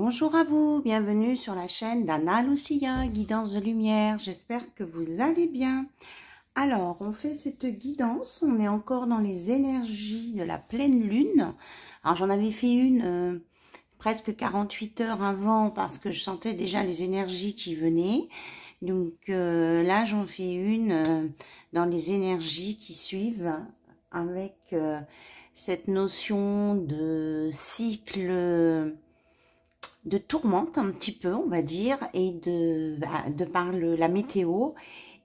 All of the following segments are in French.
Bonjour à vous, bienvenue sur la chaîne d'Anna Lucia, guidance de lumière. J'espère que vous allez bien. Alors, on fait cette guidance, on est encore dans les énergies de la pleine lune. Alors, j'en avais fait une presque 48 heures avant parce que je sentais déjà les énergies qui venaient. Donc là, j'en fais une dans les énergies qui suivent avec cette notion de cycle de tourmente un petit peu, on va dire, et de par la météo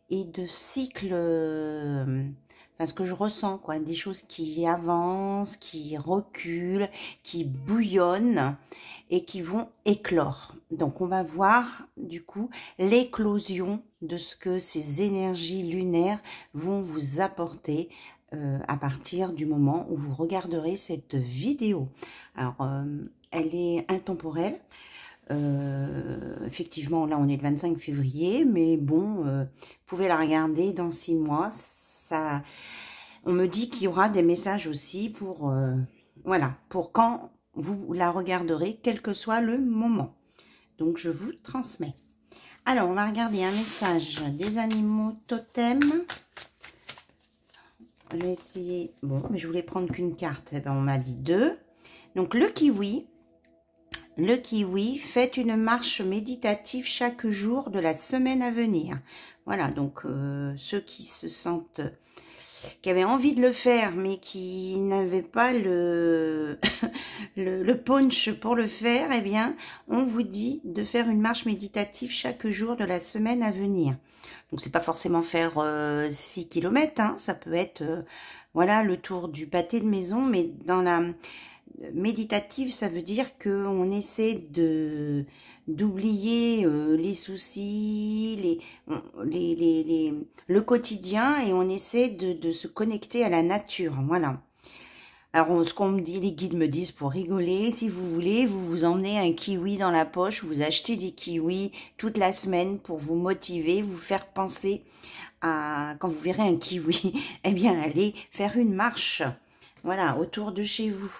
et de cycle, enfin ce que je ressens, quoi, des choses qui avancent, qui reculent, qui bouillonnent et qui vont éclore. Donc on va voir du coup l'éclosion de ce que ces énergies lunaires vont vous apporter à partir du moment où vous regarderez cette vidéo. Alors, elle est intemporelle. Effectivement, là, on est le 25 février, mais bon, vous pouvez la regarder dans 6 mois. Ça, on me dit qu'il y aura des messages aussi pour, voilà, pour quand vous la regarderez, quel que soit le moment. Donc, je vous transmets. Alors, on va regarder un message des animaux totems. Je vais essayer. Bon, mais je voulais prendre qu'une carte. Eh ben, on m'a dit 2. Donc, le kiwi. Le kiwi, faites une marche méditative chaque jour de la semaine à venir. Voilà, donc ceux qui se sentent, qui avaient envie de le faire, mais qui n'avaient pas le, le punch pour le faire, eh bien, on vous dit de faire une marche méditative chaque jour de la semaine à venir. Donc, c'est pas forcément faire 6 km, hein, ça peut être, voilà, le tour du pâté de maison, mais dans la méditative, ça veut dire qu'on essaie d'oublier les soucis, le quotidien, et on essaie de se connecter à la nature. Voilà. Alors, ce qu'on me dit, les guides me disent pour rigoler, si vous voulez, vous vous emmenez un kiwi dans la poche, vous achetez des kiwis toute la semaine pour vous motiver, vous faire penser à, quand vous verrez un kiwi, eh bien, allez faire une marche, voilà, autour de chez vous.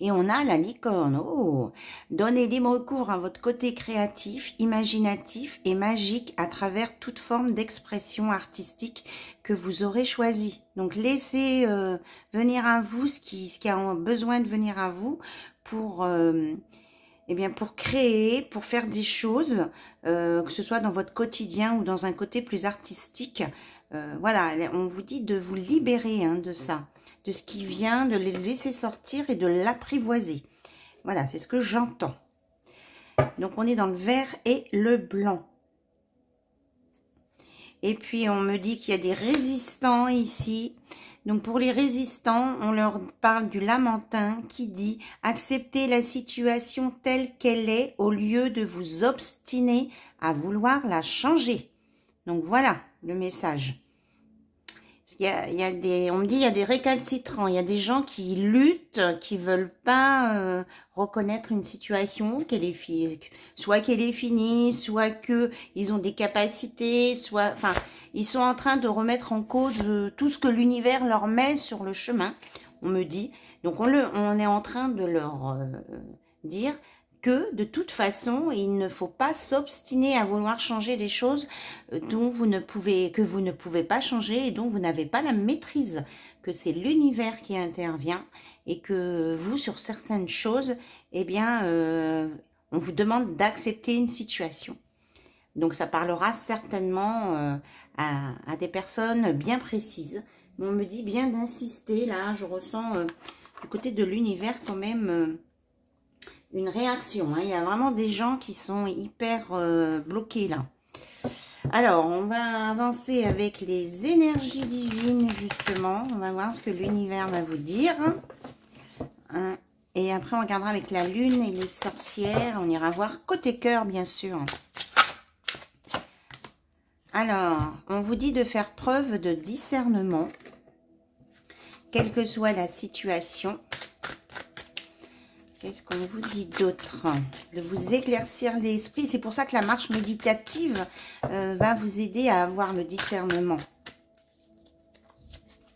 Et on a la licorne. Oh, donnez libre cours à votre côté créatif, imaginatif et magique à travers toute forme d'expression artistique que vous aurez choisi. Donc, laissez venir à vous ce qui a besoin de venir à vous pour, eh bien, pour créer, pour faire des choses, que ce soit dans votre quotidien ou dans un côté plus artistique. Voilà, on vous dit de vous libérer de ça, de ce qui vient, de les laisser sortir et de l'apprivoiser. Voilà, c'est ce que j'entends. Donc, on est dans le vert et le blanc. Et puis, on me dit qu'il y a des résistants ici. Donc, pour les résistants, on leur parle du lamentin qui dit « Acceptez la situation telle qu'elle est au lieu de vous obstiner à vouloir la changer. » Donc, voilà le message. On me dit il y a des récalcitrants, il y a des gens qui luttent, qui veulent pas reconnaître une situation, soit qu'elle est finie, soit que ils ont des capacités, soit, enfin, ils sont en train de remettre en cause tout ce que l'univers leur met sur le chemin. On me dit, donc on est en train de leur dire que de toute façon, il ne faut pas s'obstiner à vouloir changer des choses que vous ne pouvez pas changer et dont vous n'avez pas la maîtrise, que c'est l'univers qui intervient et que vous, sur certaines choses, eh bien, on vous demande d'accepter une situation. Donc, ça parlera certainement à des personnes bien précises. Mais on me dit bien d'insister, là, je ressens du côté de l'univers quand même une réaction. Il y a vraiment des gens qui sont hyper bloqués là. Alors, on va avancer avec les énergies divines, justement. On va voir ce que l'univers va vous dire. Et après, on regardera avec la lune et les sorcières. On ira voir côté cœur, bien sûr. Alors, on vous dit de faire preuve de discernement, quelle que soit la situation. Qu'est-ce qu'on vous dit d'autre? De vous éclaircir l'esprit. C'est pour ça que la marche méditative va vous aider à avoir le discernement.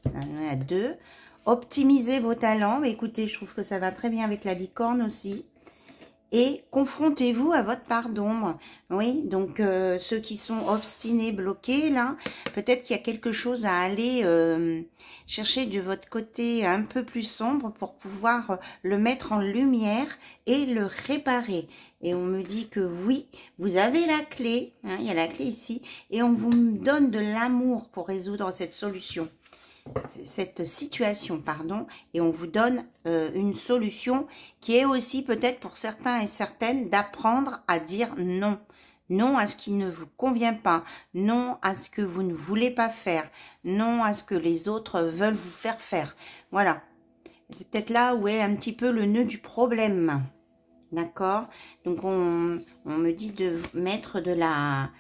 On a 2. Optimisez vos talents. Mais écoutez, je trouve que ça va très bien avec la licorne aussi. et confrontez-vous à votre part d'ombre. Oui, donc ceux qui sont obstinés, bloqués, là, peut-être qu'il y a quelque chose à aller chercher de votre côté un peu plus sombre pour pouvoir le mettre en lumière et le réparer. Et on me dit que oui, vous avez la clé, hein, il y a la clé ici, et on vous donne de l'amour pour résoudre cette situation, pardon, et on vous donne une solution qui est aussi peut-être pour certains et certaines d'apprendre à dire non. Non à ce qui ne vous convient pas, non à ce que vous ne voulez pas faire, non à ce que les autres veulent vous faire faire. Voilà, c'est peut-être là où est un petit peu le nœud du problème. D'accord? Donc on me dit de mettre de la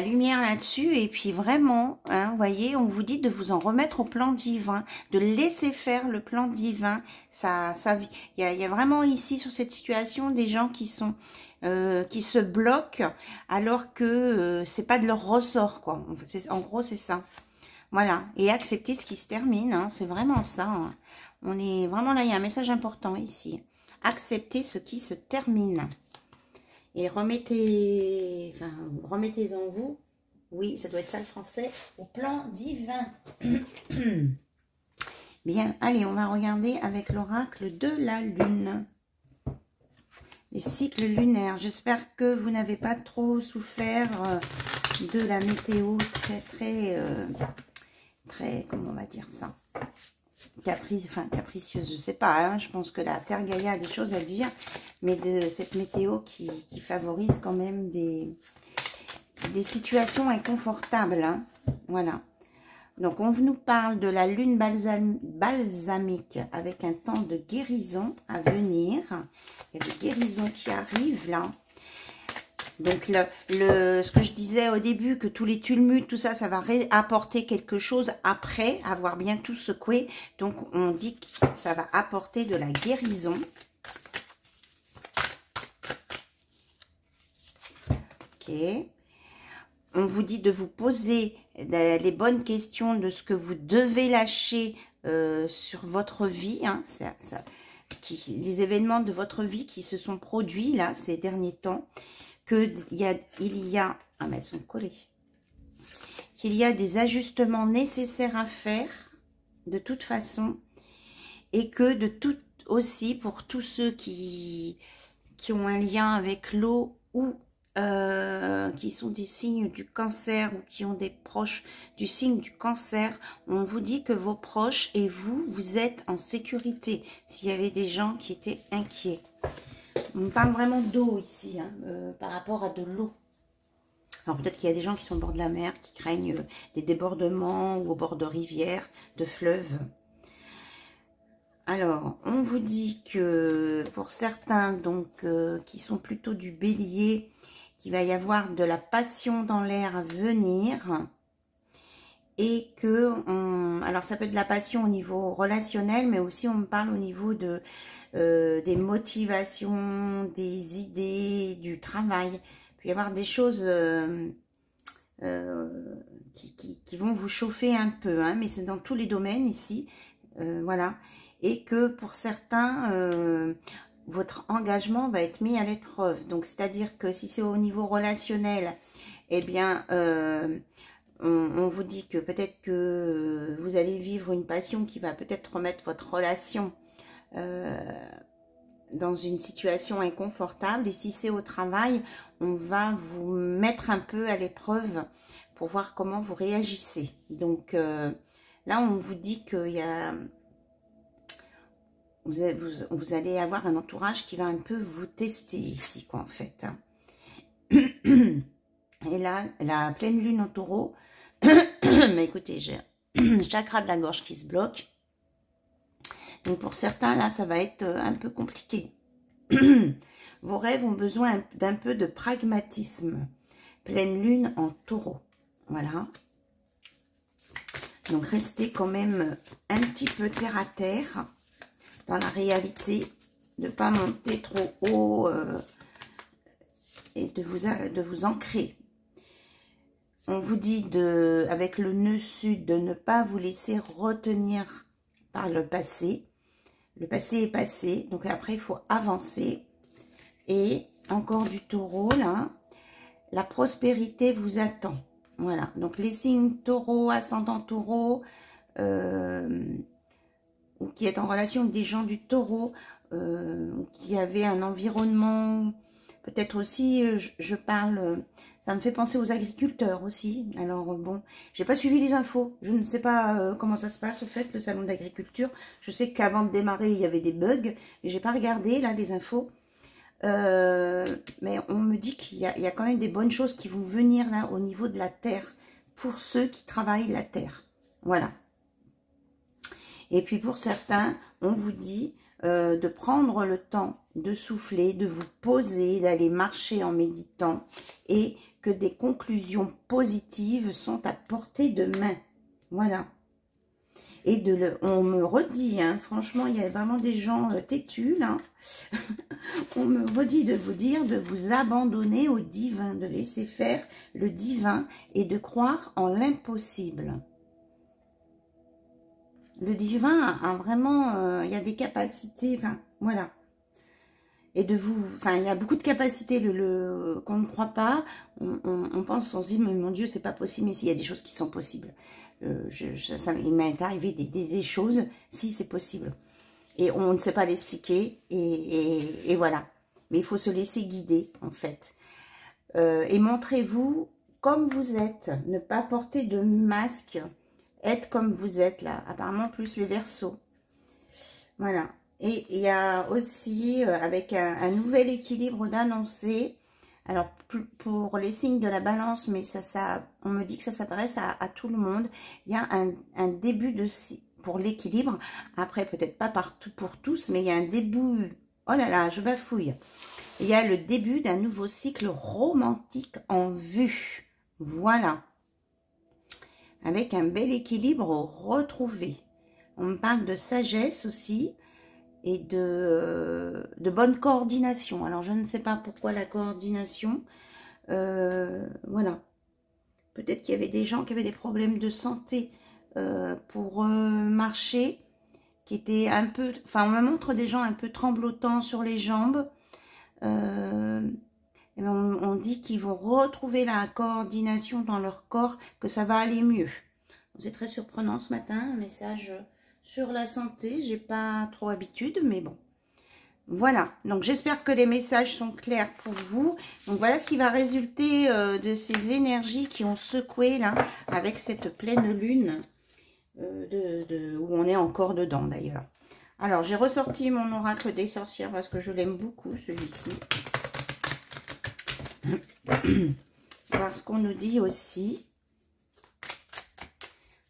lumière là-dessus, et puis vraiment, hein, vous voyez, on vous dit de vous en remettre au plan divin, de laisser faire le plan divin. Il y a vraiment ici sur cette situation des gens qui sont qui se bloquent alors que c'est pas de leur ressort, quoi. En gros, c'est ça. Voilà, et accepter ce qui se termine, hein, c'est vraiment ça. Hein. On est vraiment là, il y a un message important ici. Accepter ce qui se termine. Et remettez-en vous, oui, ça doit être ça le français, au plan divin. Bien, allez, on va regarder avec l'oracle de la Lune. Les cycles lunaires. J'espère que vous n'avez pas trop souffert de la météo très, comment on va dire ça, capricieuse, je sais pas, hein, je pense que la Terre Gaïa a des choses à dire, mais de cette météo qui favorise quand même des situations inconfortables, hein, voilà. Donc on nous parle de la lune balsamique avec un temps de guérison à venir, il y a des guérisons qui arrivent là. Donc, ce que je disais au début, que tous les tumultes, tout ça, ça va apporter quelque chose après avoir bien tout secoué. Donc, on dit que ça va apporter de la guérison. Ok. On vous dit de vous poser les bonnes questions de ce que vous devez lâcher sur votre vie. Hein, les événements de votre vie qui se sont produits là ces derniers temps. Qu'il y a, ah mais elles sont collées, qu'il y a des ajustements nécessaires à faire de toute façon, et que de tout aussi pour tous ceux qui ont un lien avec l'eau ou qui sont des signes du cancer ou qui ont des proches du signe du cancer, on vous dit que vos proches et vous êtes en sécurité s'il y avait des gens qui étaient inquiets. On parle vraiment d'eau ici, hein, par rapport à de l'eau. Alors peut-être qu'il y a des gens qui sont au bord de la mer, qui craignent des débordements ou au bord de rivières, de fleuves. Alors, on vous dit que pour certains, donc, qui sont plutôt du bélier, qu'il va y avoir de la passion dans l'air à venir. Et que, alors ça peut être de la passion au niveau relationnel, mais aussi on me parle au niveau de des motivations, des idées, du travail. Il peut y avoir des choses qui vont vous chauffer un peu, hein, mais c'est dans tous les domaines ici, voilà. Et que pour certains, votre engagement va être mis à l'épreuve. Donc c'est-à-dire que si c'est au niveau relationnel, eh bien on vous dit que peut-être que vous allez vivre une passion qui va peut-être remettre votre relation dans une situation inconfortable. Et si c'est au travail, on va vous mettre un peu à l'épreuve pour voir comment vous réagissez. Donc là, on vous dit qu'il y a... Vous allez avoir un entourage qui va un peu vous tester ici, quoi, en fait. Et là, la pleine lune en taureau... Mais écoutez, j'ai le chakra de la gorge qui se bloque. Donc pour certains, là, ça va être un peu compliqué. Vos rêves ont besoin d'un peu de pragmatisme. Pleine lune en taureau. Voilà. Donc restez quand même un petit peu terre à terre dans la réalité. De ne pas monter trop haut et de vous ancrer. On vous dit, avec le nœud sud, de ne pas vous laisser retenir par le passé. Le passé est passé, donc après, il faut avancer. Et encore du taureau, là. La prospérité vous attend. Voilà. Donc, les signes taureau, ascendant taureau, ou qui est en relation avec des gens du taureau, qui avaient un environnement, peut-être aussi, je parle, ça me fait penser aux agriculteurs aussi. Alors bon, j'ai pas suivi les infos, je ne sais pas comment ça se passe au fait, le salon d'agriculture. Je sais qu'avant de démarrer, il y avait des bugs, et j'ai pas regardé là les infos. Mais on me dit qu'il y a quand même des bonnes choses qui vont venir là au niveau de la terre, pour ceux qui travaillent la terre. Voilà. Et puis pour certains, on vous dit de prendre le temps de souffler, de vous poser, d'aller marcher en méditant et que des conclusions positives sont à portée de main. Voilà. Et on me redit, hein, franchement, il y a vraiment des gens têtus là. On me redit de vous dire de vous abandonner au divin, de laisser faire le divin et de croire en l'impossible. Le divin a vraiment, il y a des capacités, enfin, voilà. Et de vous, enfin, il y a beaucoup de capacités qu'on ne croit pas. On pense, on se dit, mais mon Dieu, c'est pas possible. Mais s'il y a des choses qui sont possibles. Il m'est arrivé des choses, si c'est possible. Et on ne sait pas l'expliquer. Et voilà. Mais il faut se laisser guider, en fait. Et montrez-vous comme vous êtes. Ne pas porter de masque. Être comme vous êtes là, apparemment plus les Verseaux. Voilà. Et il y a aussi, avec un nouvel équilibre d'annoncer, alors pour les signes de la balance, mais on me dit que ça s'adresse à tout le monde, il y a un début pour l'équilibre, après peut-être pas partout pour tous, mais il y a un début, oh là là, je bafouille, il y a le début d'un nouveau cycle romantique en vue, voilà. Avec un bel équilibre retrouvé. On me parle de sagesse aussi et de bonne coordination. Alors, je ne sais pas pourquoi la coordination. Voilà. Peut-être qu'il y avait des gens qui avaient des problèmes de santé pour marcher, qui étaient un peu... Enfin, on me montre des gens un peu tremblotants sur les jambes. Et on dit qu'ils vont retrouver la coordination dans leur corps, que ça va aller mieux. C'est très surprenant ce matin, un message sur la santé. J'ai pas trop habitude, mais bon. Voilà, donc j'espère que les messages sont clairs pour vous. Donc voilà ce qui va résulter de ces énergies qui ont secoué là, avec cette pleine lune, où on est encore dedans d'ailleurs. Alors j'ai ressorti mon oracle des sorcières parce que je l'aime beaucoup celui-ci. Voir ce qu'on nous dit aussi.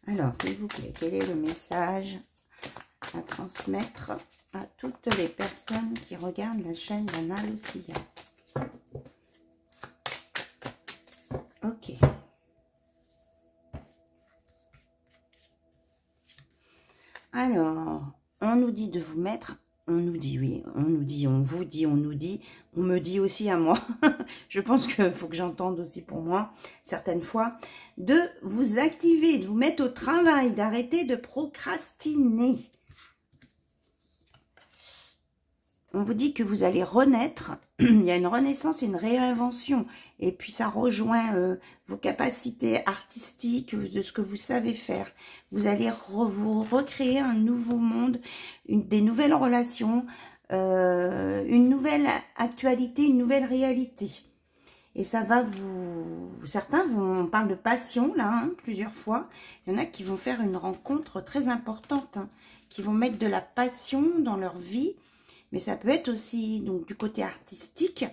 Alors, s'il vous plaît, quel est le message à transmettre à toutes les personnes qui regardent la chaîne d'Anna Lucia? Ok. Alors, on nous dit de vous mettre... On nous dit, oui, on nous dit, on vous dit, on nous dit, on me dit aussi à moi. Je pense qu'il faut que j'entende aussi pour moi, certaines fois, de vous activer, de vous mettre au travail, d'arrêter de procrastiner. On vous dit que vous allez renaître, il y a une renaissance, une réinvention, et puis ça rejoint vos capacités artistiques, de ce que vous savez faire. Vous allez vous recréer un nouveau monde, des nouvelles relations, une nouvelle actualité, une nouvelle réalité. Et ça va certains on parle de passion là, hein, plusieurs fois. Il y en a qui vont faire une rencontre très importante, hein, qui vont mettre de la passion dans leur vie. Mais ça peut être aussi donc du côté artistique,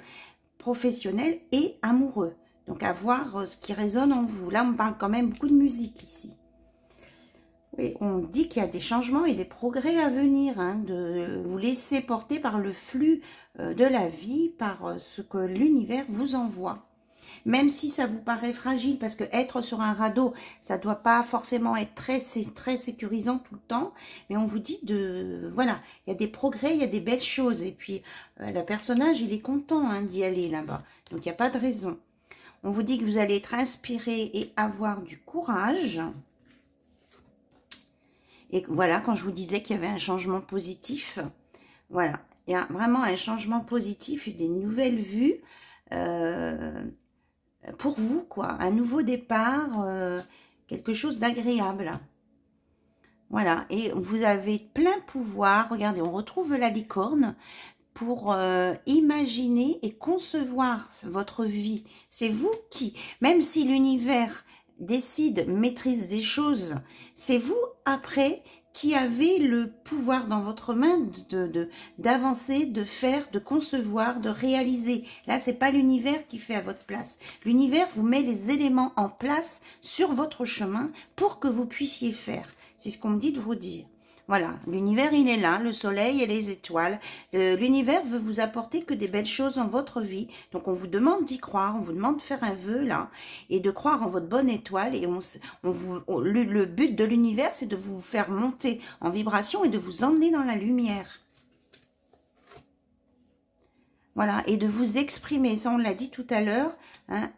professionnel et amoureux. Donc à voir ce qui résonne en vous. Là, on parle quand même beaucoup de musique ici. Oui, on dit qu'il y a des changements et des progrès à venir, hein, de vous laisser porter par le flux de la vie, par ce que l'univers vous envoie. Même si ça vous paraît fragile, parce que être sur un radeau, ça ne doit pas forcément être très sécurisant tout le temps, mais on vous dit voilà, il y a des progrès, il y a des belles choses, et puis le personnage, il est content hein, d'y aller là-bas, donc il n'y a pas de raison. On vous dit que vous allez être inspiré et avoir du courage. Et voilà, quand je vous disais qu'il y avait un changement positif, voilà. il y a vraiment un changement positif, des nouvelles vues pour vous, quoi. Un nouveau départ, quelque chose d'agréable. Voilà, et vous avez plein pouvoir. Regardez, on retrouve la licorne pour imaginer et concevoir votre vie. C'est vous qui, même si l'univers décide, maîtrise des choses, c'est vous, après, qui avez le pouvoir dans votre main d'avancer, de faire, de concevoir, de réaliser. Là, c'est pas l'univers qui fait à votre place. L'univers vous met les éléments en place sur votre chemin pour que vous puissiez faire. C'est ce qu'on me dit de vous dire. Voilà, l'univers, il est là, le soleil et les étoiles. L'univers veut vous apporter que des belles choses dans votre vie. Donc, on vous demande d'y croire, on vous demande de faire un vœu, là, et de croire en votre bonne étoile. Et le but de l'univers, c'est de vous faire monter en vibration et de vous emmener dans la lumière. Voilà, et de vous exprimer. Ça, on l'a dit tout à l'heure, hein.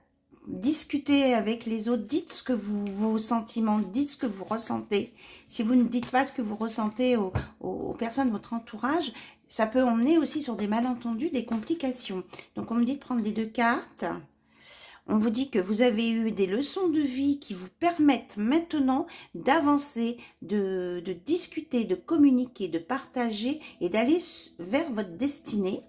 Discutez avec les autres, dites ce que vos sentiments, dites ce que vous ressentez. Si vous ne dites pas ce que vous ressentez aux personnes de votre entourage, ça peut emmener aussi sur des malentendus, des complications. Donc on me dit de prendre les 2 cartes. On vous dit que vous avez eu des leçons de vie qui vous permettent maintenant d'avancer, de discuter, de communiquer, de partager et d'aller vers votre destinée.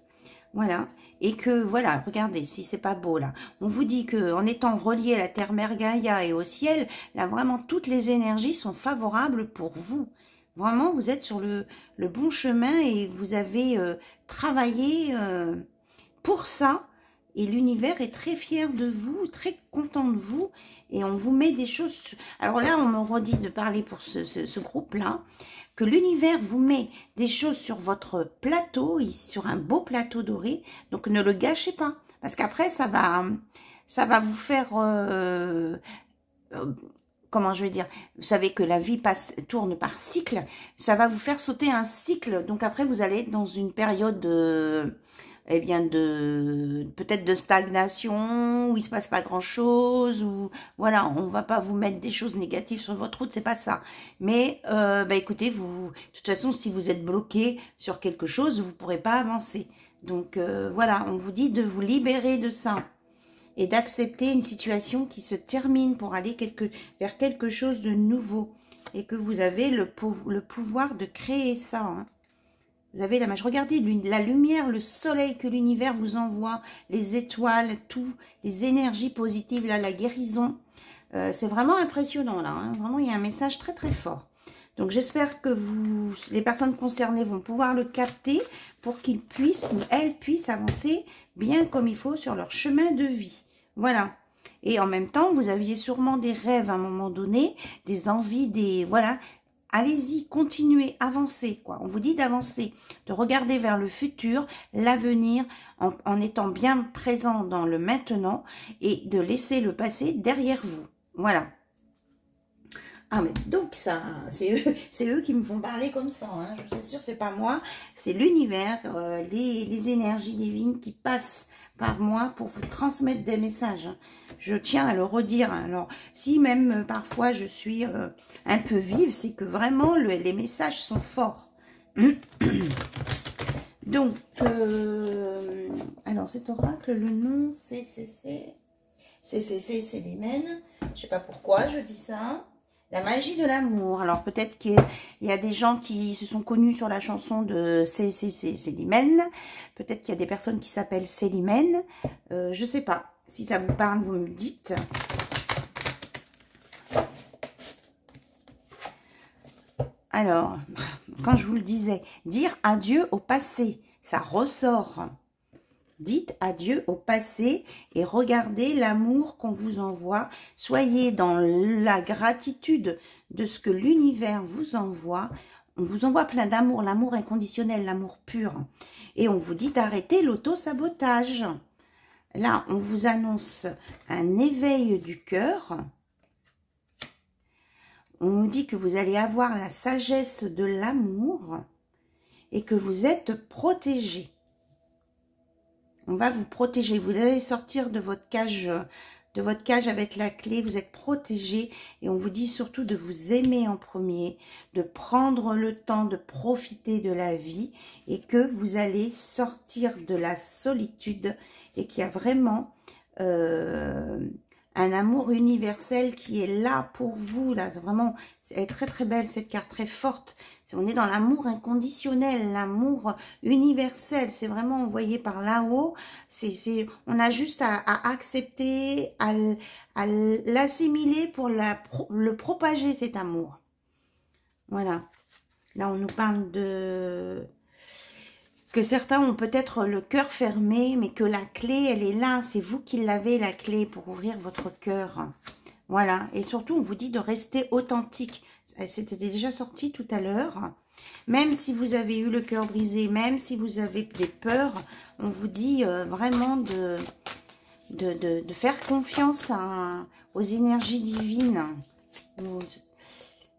Voilà, et que, voilà, regardez, si c'est pas beau, là. On vous dit que en étant relié à la Terre-Mère Gaïa et au ciel, là, vraiment, toutes les énergies sont favorables pour vous. Vraiment, vous êtes sur le bon chemin et vous avez travaillé pour ça. Et l'univers est très fier de vous, très content de vous. Et on vous met des choses... Alors là, on me redit de parler pour ce groupe-là, que l'univers vous met des choses sur votre plateau, sur un beau plateau doré. Donc ne le gâchez pas. Parce qu'après, ça va vous faire... comment je vais dire, vous savez que la vie tourne par cycle. Ça va vous faire sauter un cycle. Donc après, vous allez être dans une période... eh bien peut-être de stagnation, où il se passe pas grand chose, ou voilà, on va pas vous mettre des choses négatives sur votre route, c'est pas ça. Mais écoutez, de toute façon, si vous êtes bloqué sur quelque chose, vous pourrez pas avancer. Donc voilà, on vous dit de vous libérer de ça et d'accepter une situation qui se termine pour aller vers quelque chose de nouveau et que vous avez le pouvoir de créer ça. Hein. Vous avez la magie. Regardez la lumière, le soleil que l'univers vous envoie, les étoiles, tout, les énergies positives, là, la guérison. C'est vraiment impressionnant, là. Hein. Vraiment, il y a un message très, très fort. Donc, j'espère que les personnes concernées vont pouvoir le capter pour qu'ils puissent, ou elles puissent avancer bien comme il faut sur leur chemin de vie. Voilà. Et en même temps, vous aviez sûrement des rêves à un moment donné, des envies, voilà. Allez-y, continuez, avancez, quoi. On vous dit d'avancer, de regarder vers le futur, l'avenir, en étant bien présent dans le maintenant et de laisser le passé derrière vous. Voilà. Ah, mais donc ça, c'est eux qui me font parler comme ça. Hein. Je vous assure, c'est pas moi, c'est l'univers, les énergies divines qui passent par moi pour vous transmettre des messages. Hein. Je tiens à le redire. Alors, si même parfois je suis un peu vive, c'est que vraiment les messages sont forts. Donc, alors cet oracle, le nom, c'est Célimène. Je sais pas pourquoi je dis ça. La magie de l'amour. Alors peut-être qu'il y a des gens qui se sont connus sur la chanson de Célimène. Peut-être qu'il y a des personnes qui s'appellent Célimène. Je sais pas. Si ça vous parle, vous me dites. Alors, quand je vous le disais, dire adieu au passé, ça ressort. Dites adieu au passé et regardez l'amour qu'on vous envoie. Soyez dans la gratitude de ce que l'univers vous envoie. On vous envoie plein d'amour, l'amour inconditionnel, l'amour pur. Et on vous dit d'arrêter l'auto-sabotage. Là, on vous annonce un éveil du cœur. On nous dit que vous allez avoir la sagesse de l'amour et que vous êtes protégé. On va vous protéger. Vous allez sortir de votre cage de votre cage avec la clé, vous êtes protégé et on vous dit surtout de vous aimer en premier, de prendre le temps de profiter de la vie et que vous allez sortir de la solitude et qu'il y a vraiment un amour universel qui est là pour vous. Là, vraiment, elle est très très belle cette carte, très forte. On est dans l'amour inconditionnel, l'amour universel. C'est vraiment envoyé par là-haut. On a juste à accepter, à l'assimiler pour le propager, cet amour. Voilà. Là, on nous parle de... que certains ont peut-être le cœur fermé, mais que la clé, elle est là. C'est vous qui l'avez, la clé, pour ouvrir votre cœur. Voilà. Et surtout, on vous dit de rester authentique. C'était déjà sorti tout à l'heure. Même si vous avez eu le cœur brisé, même si vous avez des peurs, on vous dit vraiment de faire confiance aux énergies divines.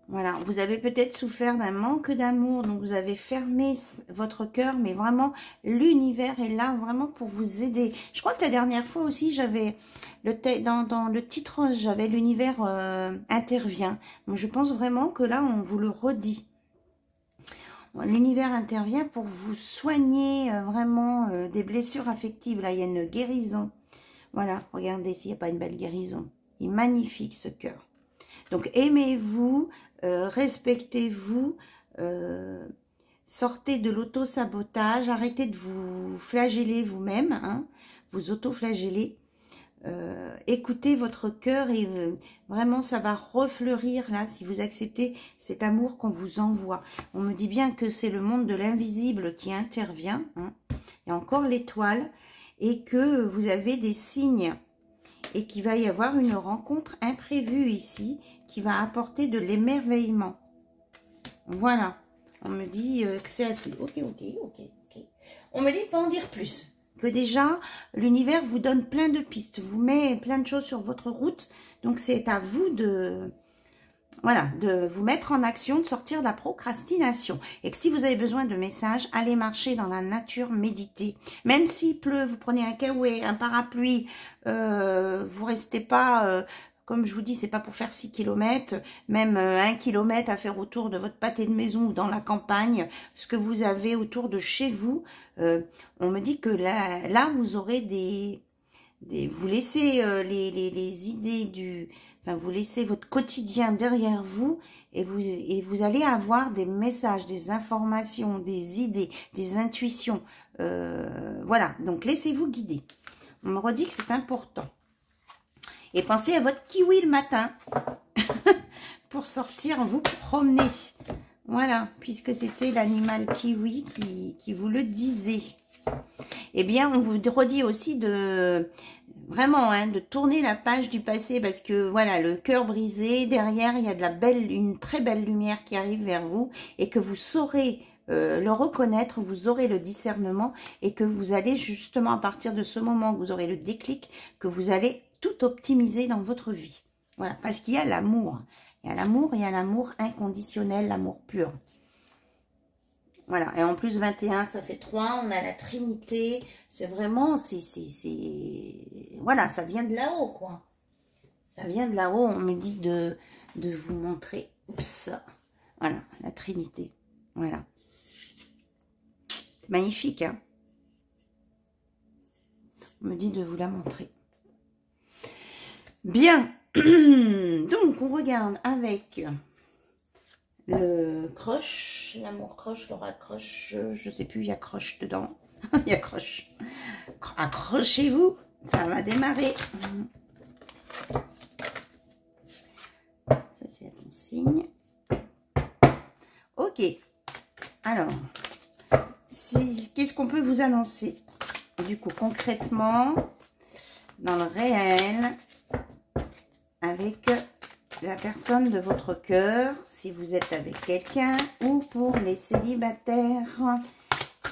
Voilà, vous avez peut-être souffert d'un manque d'amour, donc vous avez fermé votre cœur, mais vraiment, l'univers est là vraiment pour vous aider. Je crois que la dernière fois aussi, j'avais dans le titre, j'avais l'univers intervient. Donc je pense vraiment que là, on vous le redit. L'univers intervient pour vous soigner vraiment des blessures affectives. Là, il y a une guérison. Voilà, regardez s'il n'y a pas une belle guérison. Il est magnifique ce cœur. Donc, aimez-vous, respectez-vous, sortez de l'auto-sabotage, arrêtez de vous flageller vous-même, hein, vous auto-flageller. Écoutez votre cœur et vraiment ça va refleurir là si vous acceptez cet amour qu'on vous envoie. On me dit bien que c'est le monde de l'invisible qui intervient, hein, et encore l'étoile, et que vous avez des signes et qu'il va y avoir une rencontre imprévue ici qui va apporter de l'émerveillement. Voilà, on me dit que c'est assez. Ok. On me dit de pas en dire plus. Que déjà, l'univers vous donne plein de pistes, vous met plein de choses sur votre route. Donc, c'est à vous de vous mettre en action, de sortir de la procrastination. Et que si vous avez besoin de messages, allez marcher dans la nature, méditer. Même s'il pleut, vous prenez un caouet, un parapluie, vous restez pas... comme je vous dis, c'est pas pour faire 6 km, même 1 km à faire autour de votre pâté de maison ou dans la campagne, ce que vous avez autour de chez vous. On me dit que là vous aurez vous laissez les idées vous laissez votre quotidien derrière vous et vous allez avoir des messages, des informations, des idées, des intuitions. Voilà, donc laissez-vous guider. On me redit que c'est important. Et pensez à votre kiwi le matin pour sortir vous promener. Voilà, puisque c'était l'animal kiwi qui vous le disait. Eh bien, on vous redit aussi de vraiment de tourner la page du passé parce que voilà, le cœur brisé, derrière, il y a une très belle lumière qui arrive vers vous et que vous saurez le reconnaître, vous aurez le discernement et que vous allez justement à partir de ce moment où vous aurez le déclic, que vous allez tout optimiser dans votre vie. Voilà, parce qu'il y a l'amour. Il y a l'amour inconditionnel, l'amour pur. Voilà, et en plus 21, ça fait 3, on a la Trinité, c'est vraiment, voilà, ça vient de là-haut, quoi. Ça vient de là-haut, on me dit de vous montrer, oups, voilà, la Trinité, voilà. Magnifique, hein. On me dit de vous la montrer. Bien, donc on regarde avec... le croche, l'amour croche, l'aura croche, je sais plus, il y a croche dedans. Il y a croche. Accrochez-vous, ça va démarrer. Ça, c'est la consigne. Ok. Alors, qu'est-ce qu'on peut vous annoncer? Du coup, concrètement, dans le réel, avec la personne de votre cœur, si vous êtes avec quelqu'un, ou pour les célibataires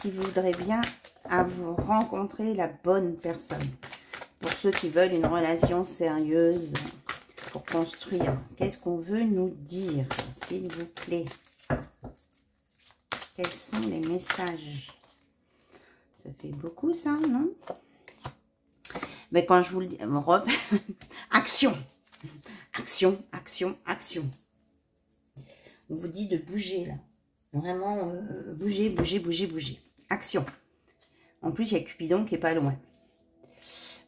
qui voudraient bien vous rencontrer la bonne personne. Pour ceux qui veulent une relation sérieuse pour construire. Qu'est-ce qu'on veut nous dire, s'il vous plaît? Quels sont les messages? Ça fait beaucoup ça, non? Mais quand je vous le dis, action, action, action, action. On vous dit de bouger là. Vraiment, bouger, bouger, bouger, bouger. Action. En plus, il y a Cupidon qui est pas loin.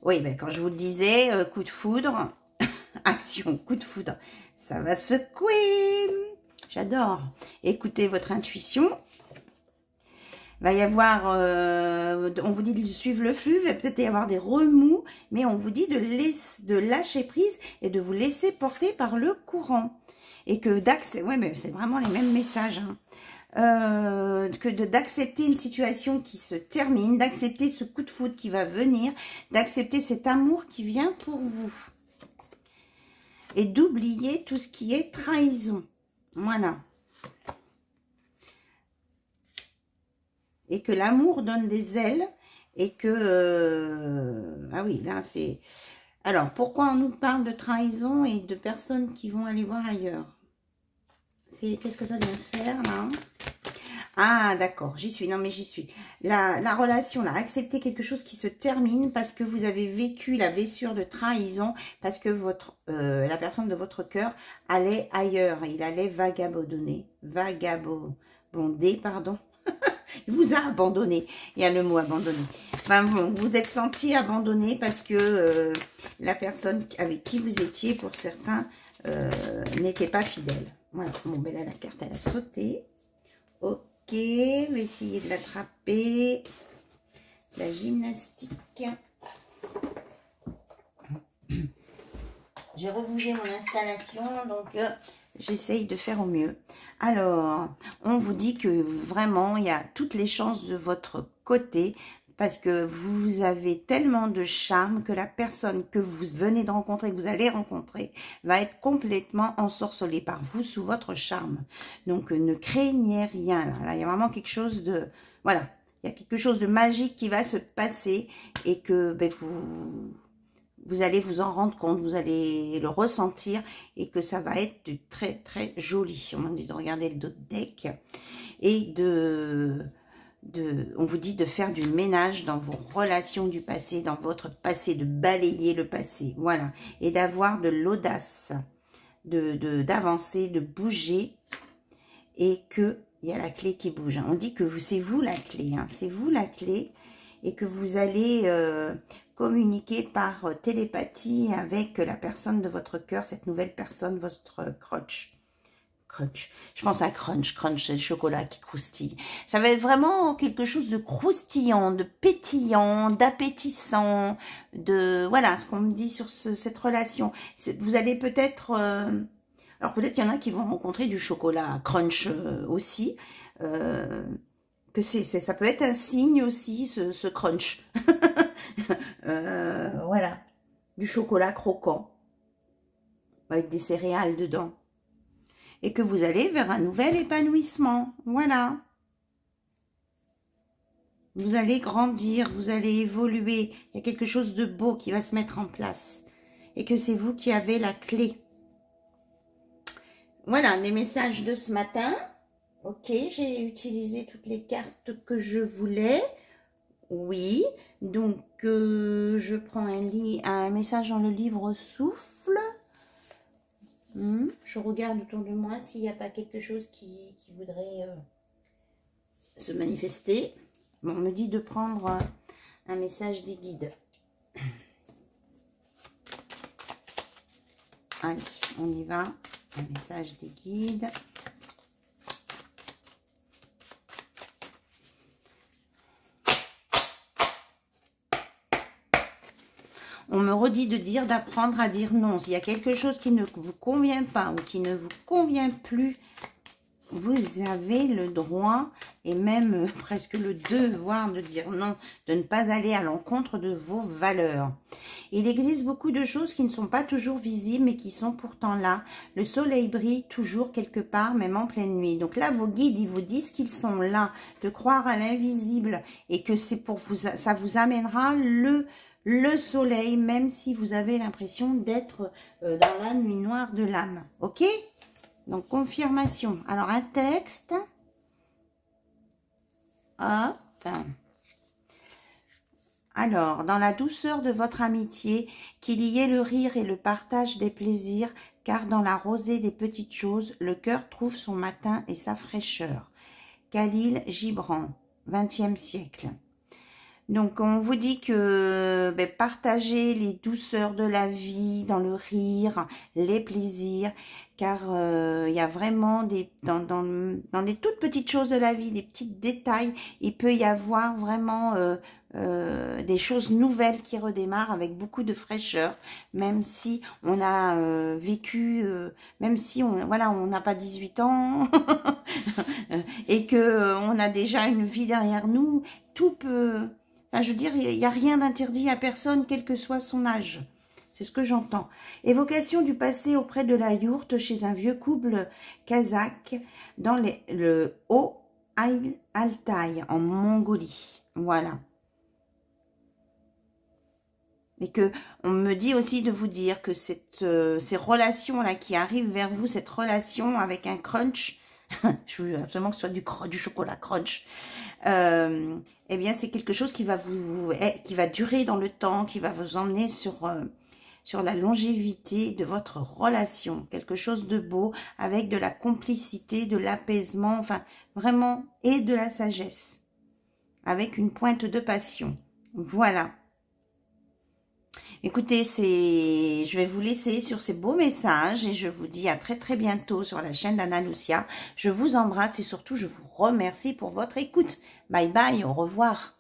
Oui, ben, quand je vous le disais, coup de foudre, action, coup de foudre. Ça va secouer. J'adore. Écoutez votre intuition. Il va y avoir, on vous dit de suivre le flux, il va peut-être y avoir des remous, mais on vous dit de lâcher prise et de vous laisser porter par le courant. Et que d'accepter, ouais, mais c'est vraiment les mêmes messages, hein. D'accepter une situation qui se termine, d'accepter ce coup de foudre qui va venir, d'accepter cet amour qui vient pour vous. Et d'oublier tout ce qui est trahison. Voilà. Et que l'amour donne des ailes et que... ah oui, là c'est... Alors, pourquoi on nous parle de trahison et de personnes qui vont aller voir ailleurs? Qu'est-ce que ça vient faire, là? Ah, d'accord, j'y suis. Non, mais j'y suis. La relation, là, accepter quelque chose qui se termine parce que vous avez vécu la blessure de trahison, parce que la personne de votre cœur allait ailleurs. Il allait vagabonder, pardon. Il vous a abandonné. Il y a le mot abandonné. Enfin, bon, vous êtes senti abandonné parce que la personne avec qui vous étiez, pour certains, n'était pas fidèle. Voilà. Bon, ben là, la carte, elle a sauté. Ok, je vais essayer de l'attraper. La gymnastique. J'ai rebougé mon installation, donc j'essaye de faire au mieux. Alors, on vous dit que vraiment, il y a toutes les chances de votre côté, parce que vous avez tellement de charme que la personne que vous venez de rencontrer, que vous allez rencontrer, va être complètement ensorcelée par vous sous votre charme. Donc, ne craignez rien. Là, il y a vraiment quelque chose de... Voilà, il y a quelque chose de magique qui va se passer et que ben, vous allez vous en rendre compte, vous allez le ressentir et que ça va être très, très joli. On m'a dit de regarder le dos de deck et on vous dit de faire du ménage dans vos relations du passé, dans votre passé, de balayer le passé, voilà, et d'avoir de l'audace, d'avancer, de bouger, et que il y a la clé qui bouge. On dit que c'est vous la clé, hein, c'est vous la clé, et que vous allez communiquer par télépathie avec la personne de votre cœur, cette nouvelle personne, votre crunch. Je pense à crunch, c'est le chocolat qui croustille. Ça va être vraiment quelque chose de croustillant, de pétillant, d'appétissant, de... Voilà, ce qu'on me dit sur cette relation. Vous allez peut-être... alors peut-être qu'il y en a qui vont rencontrer du chocolat crunch aussi. Que ça peut être un signe aussi, ce crunch. Voilà, du chocolat croquant, avec des céréales dedans. Et que vous allez vers un nouvel épanouissement. Voilà. Vous allez grandir, vous allez évoluer. Il y a quelque chose de beau qui va se mettre en place. Et que c'est vous qui avez la clé. Voilà, les messages de ce matin. Ok, j'ai utilisé toutes les cartes que je voulais. Oui, donc je prends un message dans le livre Souffle. Je regarde autour de moi s'il n'y a pas quelque chose qui voudrait se manifester. Bon, on me dit de prendre un message des guides. Allez, on y va. Un message des guides. On me redit de dire, d'apprendre à dire non. S'il y a quelque chose qui ne vous convient pas ou qui ne vous convient plus, vous avez le droit et même presque le devoir de dire non, de ne pas aller à l'encontre de vos valeurs. Il existe beaucoup de choses qui ne sont pas toujours visibles mais qui sont pourtant là. Le soleil brille toujours quelque part, même en pleine nuit. Donc là, vos guides, ils vous disent qu'ils sont là, de croire à l'invisible et que c'est pour vous, ça vous amènera le soleil, même si vous avez l'impression d'être dans la nuit noire de l'âme. Ok? Donc, confirmation. Alors, un texte. Hop. Alors, dans la douceur de votre amitié, qu'il y ait le rire et le partage des plaisirs, car dans la rosée des petites choses, le cœur trouve son matin et sa fraîcheur. Khalil Gibran, XXe siècle. Donc, on vous dit que partagez les douceurs de la vie, dans le rire, les plaisirs, car il y a vraiment dans des toutes petites choses de la vie, des petits détails, il peut y avoir vraiment des choses nouvelles qui redémarrent avec beaucoup de fraîcheur, même si on a vécu, même si on n'a pas 18 ans et que on a déjà une vie derrière nous, tout peut... Enfin, je veux dire, il n'y a rien d'interdit à personne, quel que soit son âge. C'est ce que j'entends. Évocation du passé auprès de la yourte chez un vieux couple kazakh dans le Haut-Altaï, en Mongolie. Voilà. Et que on me dit aussi de vous dire que ces relations-là qui arrivent vers vous, cette relation avec un crunch, je veux absolument que ce soit du chocolat crunch, eh bien c'est quelque chose qui va qui va durer dans le temps, qui va vous emmener sur la longévité de votre relation, quelque chose de beau, avec de la complicité, de l'apaisement, enfin vraiment, et de la sagesse, avec une pointe de passion. Voilà. Écoutez, je vais vous laisser sur ces beaux messages et je vous dis à très très bientôt sur la chaîne d'Anna Lucia. Je vous embrasse et surtout je vous remercie pour votre écoute. Bye bye, au revoir.